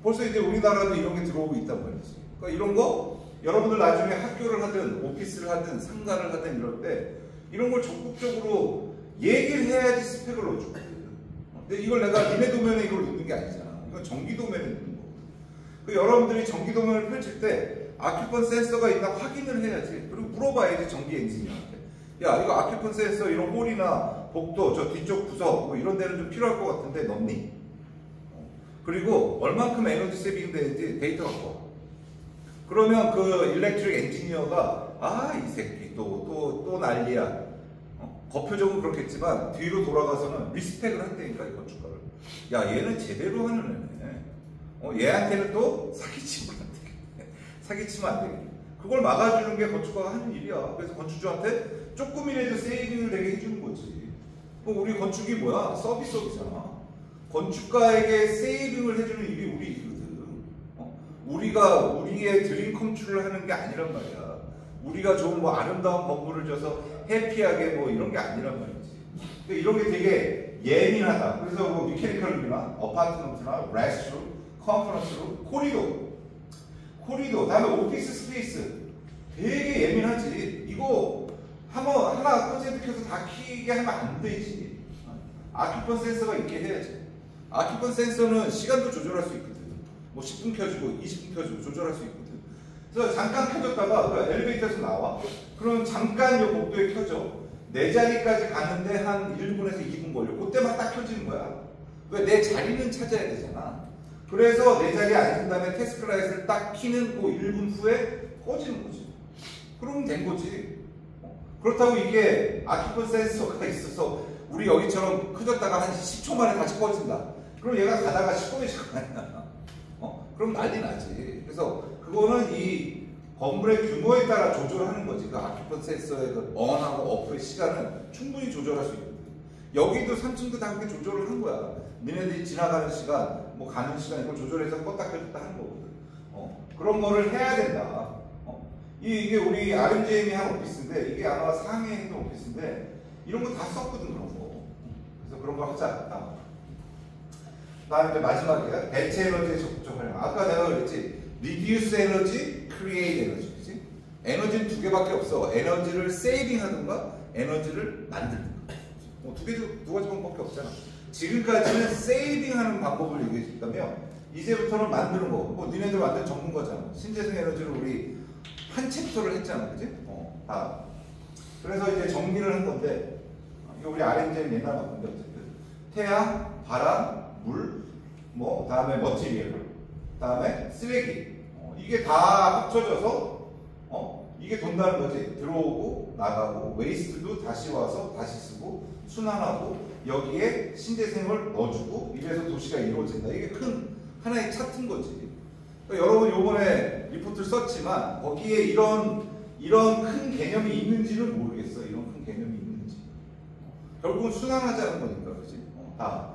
벌써 이제 우리나라도 이런 게 들어오고 있단 말이지. 그러니까 이런 거, 여러분들 나중에 학교를 하든, 오피스를 하든, 상가를 하든 이럴 때, 이런 걸 적극적으로 얘기를 해야지 스펙을 넣어주거든. 근데 이걸 내가 니네 도면에 이걸 넣는 게 아니잖아. 이건 전기 도면에 넣는 거거든. 여러분들이 전기 도면을 펼칠 때 아큐폰 센서가 있나 확인을 해야지. 그리고 물어봐야지 전기 엔지니어한테. 야 이거 아큐폰 센서 이런 홀이나 복도 저 뒤쪽 구석 뭐 이런 데는 좀 필요할 것 같은데 넣니? 그리고 얼만큼 에너지 세이빙 되는지 데이터 갖고 와. 그러면 그 일렉트릭 엔지니어가 이 새끼 또 난리야. 겉표적은 그렇겠지만 뒤로 돌아가서는 리스펙을 한다니까 이 건축가를. 야 얘는 제대로 하는 애네. 얘한테는 또 사기치면 안 되겠네. 사기치면 안 되겠네. 그걸 막아주는 게 건축가가 하는 일이야. 그래서 건축주한테 조금이라도 세이빙을 되게 해주는 거지. 우리 건축이 뭐야? 서비스업이잖아. 건축가에게 세이빙을 해주는 일이 우리 일이거든. 우리가 우리의 드림 컴퓨터를 하는 게 아니란 말이야. 우리가 좋은 뭐 아름다운 건물을 줘서 해피하게 뭐 이런 게 아니란 말이지. 이런 게 되게 예민하다. 그래서 뭐 미케니컬룸이나 어파트먼트나 레스트룸, 컨퍼런스룸, 코리도, 다음에 오피스 스페이스 되게 예민하지. 이거 하나 콘센트 켜서 다 키게 하면 안 되지. 아큐펀 센서가 있게 해야지. 아큐펀 센서는 시간도 조절할 수 있거든. 뭐 10분 켜주고 20분 켜주고 조절할 수 있거든. 그래서 잠깐 켜줬다가 엘리베이터에서 나와. 그럼 잠깐 요 복도에 켜줘. 내 자리까지 가는데 한 1분에서 2분 걸려. 그때만 딱 켜지는 거야. 왜? 내 자리는 찾아야 되잖아. 그래서 내 자리에 앉은 다음에 테스크 라이트를 딱 키는 그 1분 후에 꺼지는 거지. 그러면 된 거지. 그렇다고 이게 아큐펀 센서가 있어서 우리 여기처럼 켜졌다가 한 10초 만에 다시 꺼진다. 그럼 얘가 가다가 시꺼매질 거 아니야. 그럼 난리 나지. 그래서 그거는 이 건물의 규모에 따라 조절하는 거지. 그 아큐펀 센서의 그 on하고 off의 시간은 충분히 조절할 수 있거든. 여기도 3층도 다 그렇게 조절을 한 거야. 니네들이 지나가는 시간, 뭐 가는 시간 이걸 조절해서 껐다 켰다 하는 거거든. 그런 거를 해야 된다. 이게 우리 RMJM이 한 오피스인데 이게 아마 상해에 있는 오피스인데 이런 거 다 썼거든. 그런 거. 그래서 그런 거 하자. 다음에 이제 마지막이야. 대체 에너지에 적정하려. 아까 내가 그랬지. reduce energy, create energy. 그치? 에너지는 두 개밖에 없어. 에너지를 세이빙 하든가 에너지를 만들든가. 두 가지 방법밖에 없잖아. 지금까지는 세이빙 하는 방법을 얘기했다면 이제부터는 만드는 거. 뭐 니네들 완전 전문가잖아. 신재생 에너지를 우리 한 챕터를 했잖아. 그치? 그래서 이제 정리를 한 건데 이거 우리 RMJ는 옛날 건데 어쨌든 태양, 바람, 물, 뭐 다음에 머티리얼, 다음에 쓰레기. 이게 다 합쳐져서 이게 돈다는 거지. 들어오고 나가고 웨이스트도 다시 와서 다시 쓰고 순환하고 여기에 신재생을 넣어주고 이래서 도시가 이루어진다. 이게 큰 하나의 차트인 거지. 그러니까 여러분 요번에 리포트를 썼지만 거기에 이런 큰 개념이 있는지는 모르겠어. 이런 큰 개념이 있는지. 결국은 순환하자는 거니까, 그렇지? 다.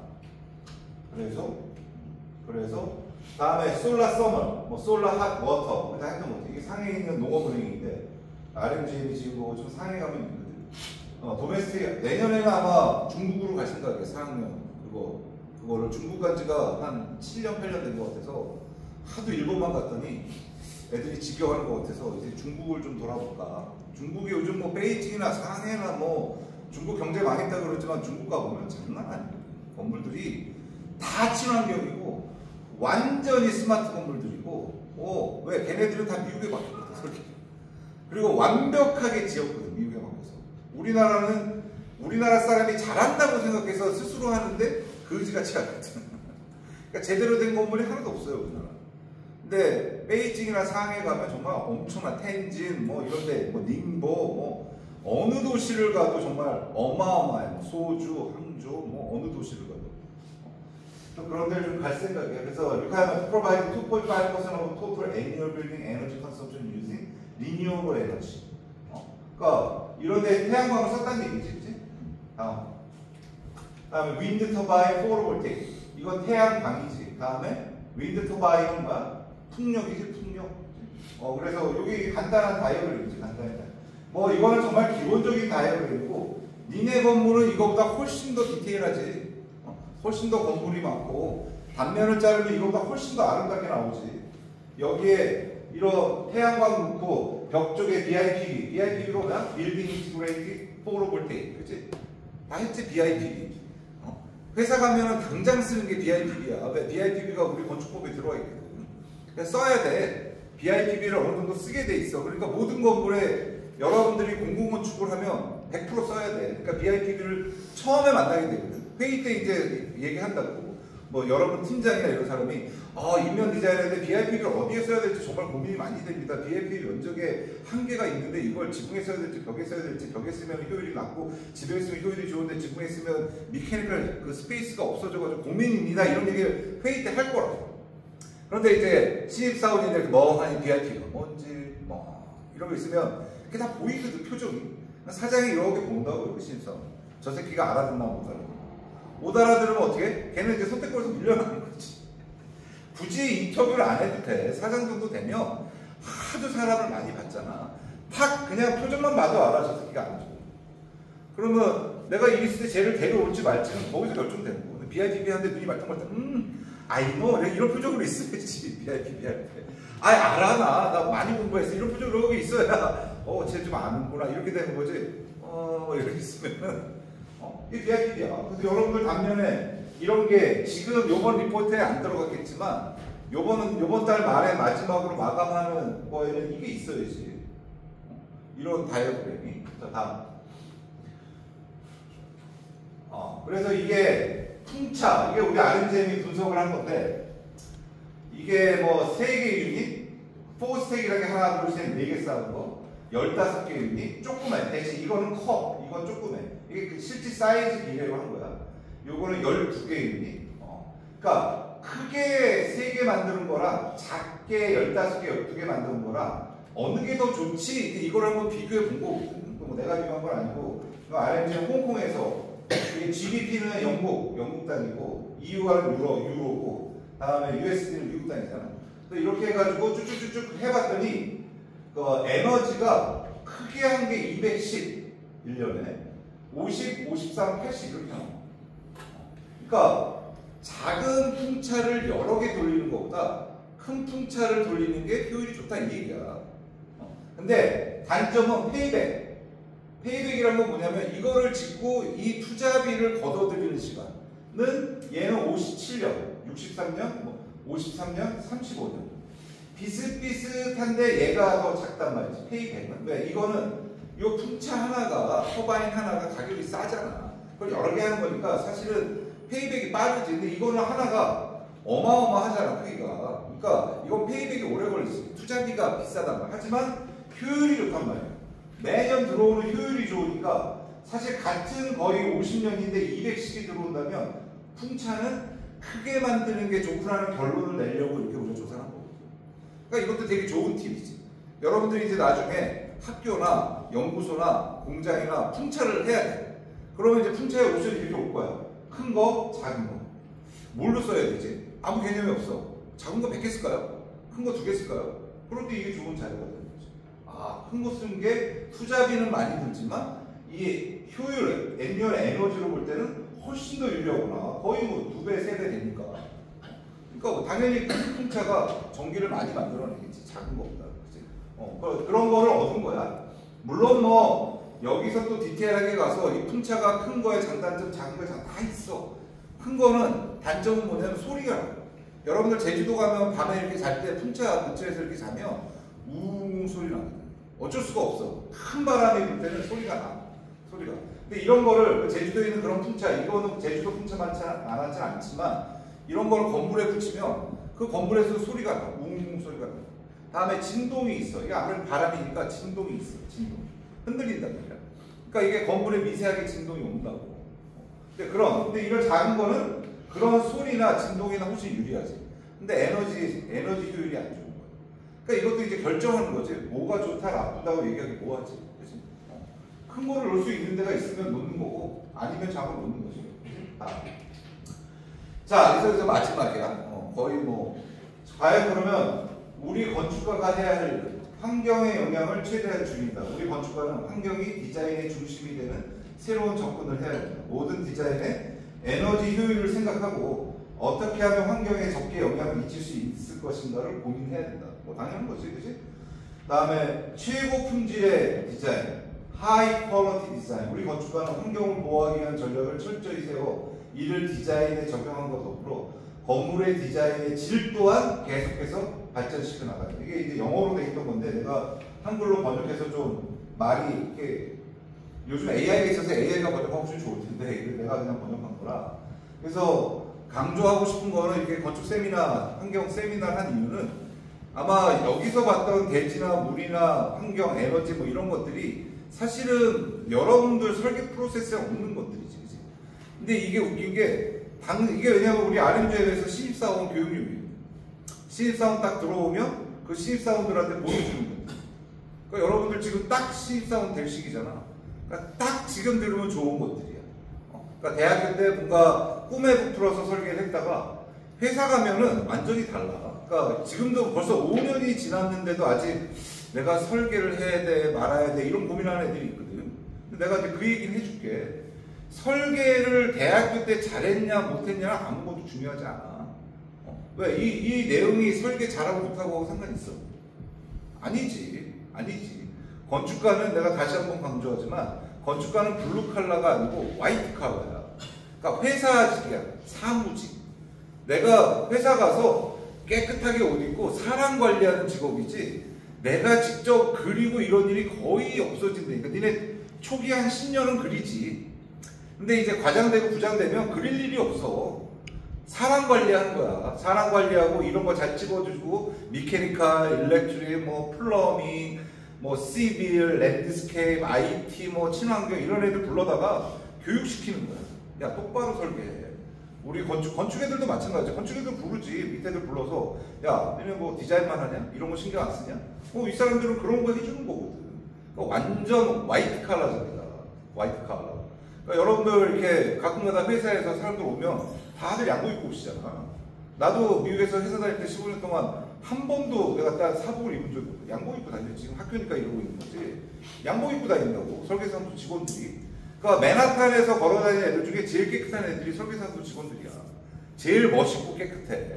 그래서 다음에 솔라 서머, 뭐 솔라 핫 워터 다 했던 거지. 이게 상해에 있는 농업은행인데 RMJM이 지금 뭐 좀 상해 가면 있거든. 도메스틱 내년에는 아마 중국으로 갈 생각이야. 4학년 그거를 중국 간 지가 한 7년 8년 된 것 같아서 하도 일본만 갔더니 애들이 지겨워하는 것 같아서 이제 중국을 좀 돌아볼까. 중국이 요즘 뭐 베이징이나 상해나 뭐 중국 경제 망했다고 그러지만 중국 가보면 장난 아니에요. 건물들이 다 친환경이고 완전히 스마트 건물들이고 왜 걔네들은 다 미국에 맡겼거든. 솔직히. 그리고 완벽하게 지었거든. 미국에 맡겨서. 우리나라는 우리나라 사람이 잘한다고 생각해서 스스로 하는데 거지같이 하거든. 그러니까 제대로 된 건물이 하나도 없어요. 우리나라. 근데 베이징이나 상해 가면 정말 엄청난 텐진 뭐 이런데 뭐 닝보 뭐 어느 도시를 가도 정말 어마어마해. 뭐 소주, 항저 뭐 어느 도시를 가도 또 그런 데를 좀 갈 생각이에요. 그래서 requirement provide 2.5% of total annual building energy consumption using renewable energy. 그러니까 이런 데 태양광을 썼다는 얘기지, 그치? 다음에 wind turbine photovoltaic. 이건 태양광이지. 다음에 wind turbine은 뭐야? 풍력이지, 풍력. 그래서 여기 간단한 다이어그램이지, 간단한 다이어그램. 뭐 이거는 정말 기본적인 다이어그램이고 니네 건물은 이거보다 훨씬 더 디테일하지. 훨씬 더 건물이 많고 단면을 자르면 이거보다 훨씬 더 아름답게 나오지. 여기에 이런 태양광 놓고 벽 쪽에 BIPV로 뭐야? Building Integrated Photovoltaic. 그치? 다 했지, BIPV. 회사 가면은 당장 쓰는 게 BIPV야. 왜? BIPV가 우리 건축법에 들어와 있거든. 그래서 써야 돼. BIPV를 어느 정도 쓰게 돼 있어. 그러니까 모든 건물에 여러분들이 공공건축을 하면 100% 써야 돼. 그러니까 BIPV를 처음에 만나게 되거든. 회의 때 이제 얘기한다고. 뭐 여러분 팀장이나 이런 사람이 인면 디자인하는데 BIPV를 어디에 써야 될지 정말 고민이 많이 됩니다. BIPV 면적에 한계가 있는데 이걸 지붕에 써야 될지 벽에 써야 될지 벽에 쓰면 효율이 낮고 집에 쓰면 효율이 좋은데 지붕에 쓰면 미케니컬 그 스페이스가 없어져가지고 고민입니다. 이런 얘기를 회의 때 할 거라고. 그런데 이제 신입사원인들 멍하니 BIPV가 뭔지 이런 거 있으면 그게 다 보이거든, 표정이. 사장이 이렇게 본다고, 이렇게 신입사원. 저 새끼가 알아듣나 못 알아듣나. 못 알아들으면 어떻게? 걔는 이제 선택권에서 밀려나는 거지. 굳이 인터뷰를 안 해도 돼. 사장 정도 되면 하도 사람을 많이 봤잖아. 탁 그냥 표정만 봐도 알아, 저 새끼가 안 좋아. 그러면 내가 이 리스트에 쟤를 데려올지 말지는 거기서 결정되는 거고. BIPB한테 눈이 말똥말똥 아이노 이런 표정으로 있어야지. BIPB 할 때. 알아 나 많이 공부했어. 이런 표정으로 있어야 쟤 좀 아는구나 이렇게 되는 거지. 이렇게 있으면은 이게 BIPB야. 그래서 여러분들 단면에 이런 게 지금 요번 리포트에 안 들어갔겠지만 요번 달 말에 마지막으로 마감하는 거에는 이게 있어야지. 이런 다이어그램이. 자, 다음. 그래서 이게 풍차, 이게 우리 RMGM이 분석을 한 건데, 이게 뭐 3개 유닛, 4스택이라는 게 하나, 둘, 셋, 4개 쌓은 거, 15개 유닛, 조그매. 대신 이거는 커, 이건 조그매. 이게 그 실제 사이즈 비례로 한 거야. 요거는 12개 유닛. 그러니까 크게 3개 만드는 거랑 작게 15개, 12개 만드는 거랑 어느 게 더 좋지? 이걸 한번 비교해 본 거거든. 뭐 내가 비교한 건 아니고, RMG는 홍콩에서 이게 GBP는 영국 단위고, EUR은 유로고, 다음에 USD는 미국 단위잖아. 그래서 이렇게 해가지고 쭉쭉쭉쭉 해봤더니 그 에너지가 크게 한 게 210 1년에 50, 53, 80 이렇게 나와. 그러니까 작은 풍차를 여러 개 돌리는 것보다 큰 풍차를 돌리는 게 효율이 좋다 이 얘기야. 근데 단점은 페이백이란 건 뭐냐면 이거를 짓고 이 투자비를 걷어들이는 시간은 얘는 57년, 63년, 53년, 35년 비슷비슷한데 얘가 더 작단 말이지. 페이백은 왜? 이거는 요 풍차 하나가 터바인 하나가 가격이 싸잖아. 그걸 여러 개 하는 거니까 사실은 페이백이 빠르지. 근데 이거는 하나가 어마어마하잖아 크기가. 그러니까 이건 페이백이 오래 걸리지. 투자비가 비싸단 말이야. 하지만 효율이 좋단 말이야. 매년 들어오는 효율이 좋으니까 사실 같은 거의 50년인데 200씩이 들어온다면 풍차는 크게 만드는 게 좋구나는 결론을 내려고 이렇게 우리가 조사한 거거든요. 그러니까 이것도 되게 좋은 팁이지. 여러분들이 이제 나중에 학교나 연구소나 공장이나 풍차를 해야 돼. 그러면 이제 풍차의 옵션이 이렇게 올 거야. 큰 거, 작은 거. 뭘로 써야 되지? 아무 개념이 없어. 작은 거 100개 쓸까요? 큰 거 2개 쓸까요? 그럴 때 이게 좋은 자료가 되는 거지. 큰 거 쓰는 게 투자비는 많이 들지만 이 효율, 애니얼 에너지로 볼 때는 훨씬 더 유리하구나. 거의 뭐 2배, 3배 되니까. 그러니까 뭐 당연히 큰 풍차가 전기를 많이 만들어내겠지. 작은 거보다. 그치? 그런 거를 얻은 거야. 물론 뭐 여기서 또 디테일하게 가서 이 풍차가 큰 거에 장단점, 작은 거에 다 있어. 큰 거는 단점은 뭐냐면 소리가 나요. 여러분들 제주도 가면 밤에 이렇게 잘 때 풍차 근처에서 이렇게 자면 우웅 소리 나거든. 어쩔 수가 없어. 큰 바람이 불 때는 소리가 나. 소리가. 근데 이런 거를 제주도에 있는 그런 풍차, 이거는 제주도 풍차 많지 않지만 이런 걸 건물에 붙이면 그 건물에서 소리가 나. 우웅 소리가 나. 다음에 진동이 있어. 이게 아무래도 바람이니까 진동이 있어. 진동. 흔들린단 말이야. 그러니까 이게 건물에 미세하게 진동이 온다고. 근데 이런 작은 거는 그런 소리나 진동이나 훨씬 유리하지. 근데 에너지 효율이 안 좋은 거야. 그러니까 이것도 이제 결정하는 거지. 뭐가 좋다, 나쁘다고 얘기하기 뭐하지. 그치? 큰 거를 넣을 수 있는 데가 있으면 놓는 거고, 아니면 작은 놓는 거지. 자, 그래서 마지막이야. 거의 뭐. 과연 그러면 우리 건축가가 해야 할 환경의 영향을 최대한 줄인다. 우리 건축가는 환경이 디자인의 중심이 되는 새로운 접근을 해야 된다. 모든 디자인의 에너지 효율을 생각하고 어떻게 하면 환경에 적게 영향을 미칠 수 있을 것인가를 고민해야 된다. 뭐 당연한 거지, 그지? 다음에 최고 품질의 디자인, 하이 퀄리티 디자인. 우리 건축가는 환경을 보호하기 위한 전략을 철저히 세워 이를 디자인에 적용한 것 더불어 건물의 디자인의 질 또한 계속해서 발전시켜 나가요. 이게 이제 영어로 돼 있던 건데 내가 한글로 번역해서 좀 말이 이렇게 요즘 AI가 있어서 AI가 번역하고 좀 좋을 텐데 내가 그냥 번역한 거라. 그래서 강조하고 싶은 거는 이렇게 건축 세미나, 환경 세미나를 한 이유는 아마 여기서 봤던 대지나 물이나 환경, 에너지 뭐 이런 것들이 사실은 여러분들 설계 프로세스에 없는 것들이지. 그치? 근데 이게 웃긴 게 이게 왜냐면 우리 RMJ에서 신입사원 교육용이에요. 신입사원 딱 들어오면 그 신입사원들한테 보여주는 거예요. 그러니까 여러분들 지금 딱 신입사원 될 시기잖아. 그러니까 딱 지금 들으면 좋은 것들이야. 그러니까 대학교 때 뭔가 꿈에 부풀어서 설계를 했다가 회사 가면은 완전히 달라. 그러니까 지금도 벌써 5년이 지났는데도 아직 내가 설계를 해야 돼, 말아야 돼, 이런 고민하는 애들이 있거든. 근데 내가 이제 그 얘기는 해줄게. 설계를 대학교 때 잘했냐, 못했냐, 아무것도 중요하지 않아. 왜? 이 내용이 설계 잘하고 못하고 상관이 있어? 아니지. 아니지. 건축가는 내가 다시 한번 강조하지만, 건축가는 블루 칼라가 아니고 화이트 칼라야. 그러니까 회사직이야. 사무직. 내가 회사 가서 깨끗하게 옷 입고 사람 관리하는 직업이지, 내가 직접 그리고 이런 일이 거의 없어진다니까. 니네 초기 한 10년은 그리지. 근데 이제 과장되고 부장되면 그릴 일이 없어. 사람 관리하는 거야. 사람 관리하고 이런 거 잘 찍어주고, 미케니컬, 일렉트릭, 뭐 플러밍, 뭐 시빌, 랜드스케이프, IT, 뭐 친환경 이런 애들 불러다가 교육시키는 거야. 야, 똑바로 설계해. 우리 건축 애들도 마찬가지야. 건축 애들 부르지. 밑에 애들 불러서, 야, 너네 뭐 디자인만 하냐? 이런 거 신경 안 쓰냐? 이 사람들은 그런 거 해주는 거거든. 그러니까 완전 화이트 칼라잖아. 화이트 칼라. 그러니까 여러분들 이렇게 가끔가다 회사에서 사람들 오면 다들 양복 입고 오시잖아. 나도 미국에서 회사 다닐 때 15년 동안 한 번도 내가 딱 사복을 입은 적이 없고, 양복 입고 다니지. 지금 학교니까 이러고 있는 거지. 양복 입고 다닌다고. 설계사무소 직원들이. 그러니까 맨하탄에서 걸어다니는 애들 중에 제일 깨끗한 애들이 설계사무소 직원들이야. 제일 멋있고 깨끗해.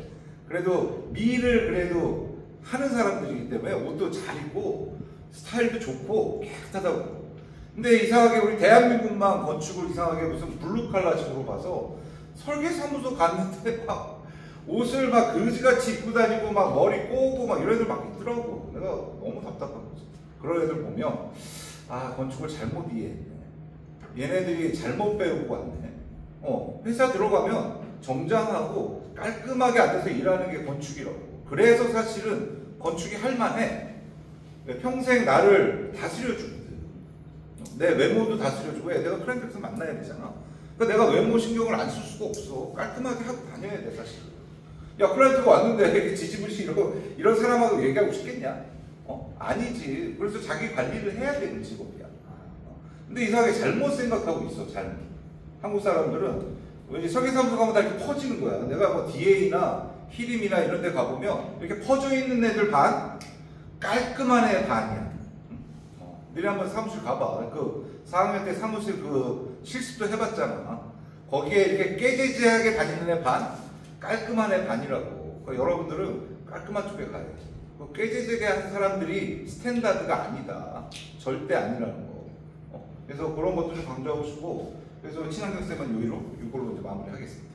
그래도 미를 그래도 하는 사람들이기 때문에 옷도 잘 입고 스타일도 좋고 깨끗하다고. 근데 이상하게 우리 대한민국만 건축을 이상하게 무슨 블루칼라식으로 봐서 설계사무소 갔는데 막 옷을 막 그지같이 입고 다니고 막 머리 꼬고 막 이런 애들 막 있더라고. 내가 너무 답답한 거지. 그런 애들 보면, 아, 건축을 잘못 이해했네. 얘네들이 잘못 배우고 왔네. 회사 들어가면 정장하고 깔끔하게 앉아서 일하는 게 건축이라고. 그래서 사실은 건축이 할만해. 평생 나를 다스려주거든. 내 외모도 다스려주고, 내가 클라이언트에서 만나야 되잖아. 그러니까 내가 외모 신경을 안 쓸 수가 없어. 깔끔하게 하고 다녀야 돼, 사실. 야, 클라이언트가 왔는데 이렇게 지지부시 이런 사람하고 얘기하고 싶겠냐? 아니지. 그래서 자기 관리를 해야 되는 직업이야. 근데 이상하게 잘못 생각하고 있어, 잘못. 한국 사람들은 왠지 설계사무소 가면 다 이렇게 퍼지는 거야. 내가 뭐 DA나 히림이나 이런 데 가보면 이렇게 퍼져 있는 애들 반, 깔끔한 애 반이야. 너네 한번 사무실 가봐. 그 4학년 때 사무실 그 실습도 해봤잖아. 거기에 이렇게 깨재재하게 다니는 애 반, 깔끔한 애 반이라고. 그러니까 여러분들은 깔끔한 쪽에 가야지. 그 깨재재하게 하는 사람들이 스탠다드가 아니다. 절대 아니라는 거. 그래서 그런 것도 좀 강조하고 싶고, 그래서 친환경쌤은 이걸로 이제 마무리하겠습니다.